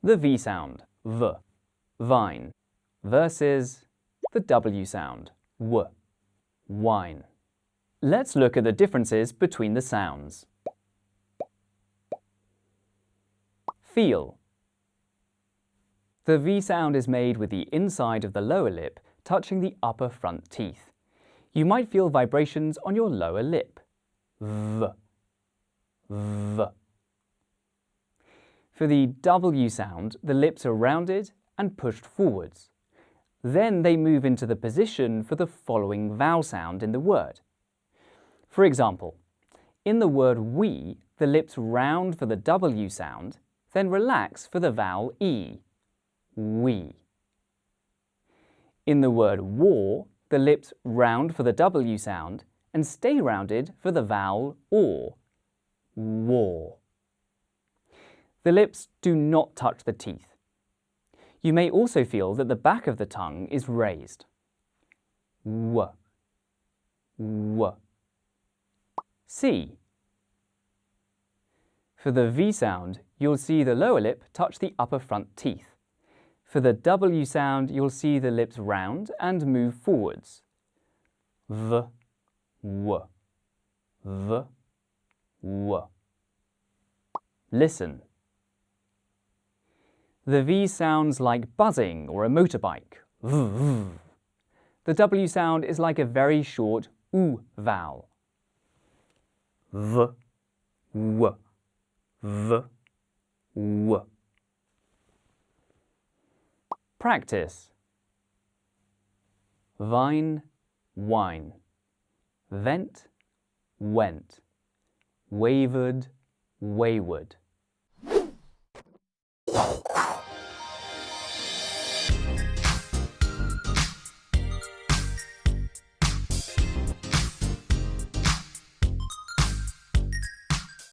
the V sound, v, vine, versus the W sound, w, wine. Let's look at the differences between the sounds. Feel. The V sound is made with the inside of the lower lip touching the upper front teeth. You might feel vibrations on your lower lip. V, v. For the W sound, the lips are rounded and pushed forwards. Then they move into the position for the following vowel sound in the word. For example, in the word we, the lips round for the W sound, then relax for the vowel E, we. In the word war, the lips round for the W sound and stay rounded for the vowel or, war. The lips do not touch the teeth. You may also feel that the back of the tongue is raised. W, w. C. For the V sound, you'll see the lower lip touch the upper front teeth. For the W sound, you'll see the lips round and move forwards. V, w, v, w. Listen. The V sounds like buzzing or a motorbike. V, v. The W sound is like a very short oo vowel. V, w, v, w. Practice. Vine, wine. Vent, went. Wavered, wayward.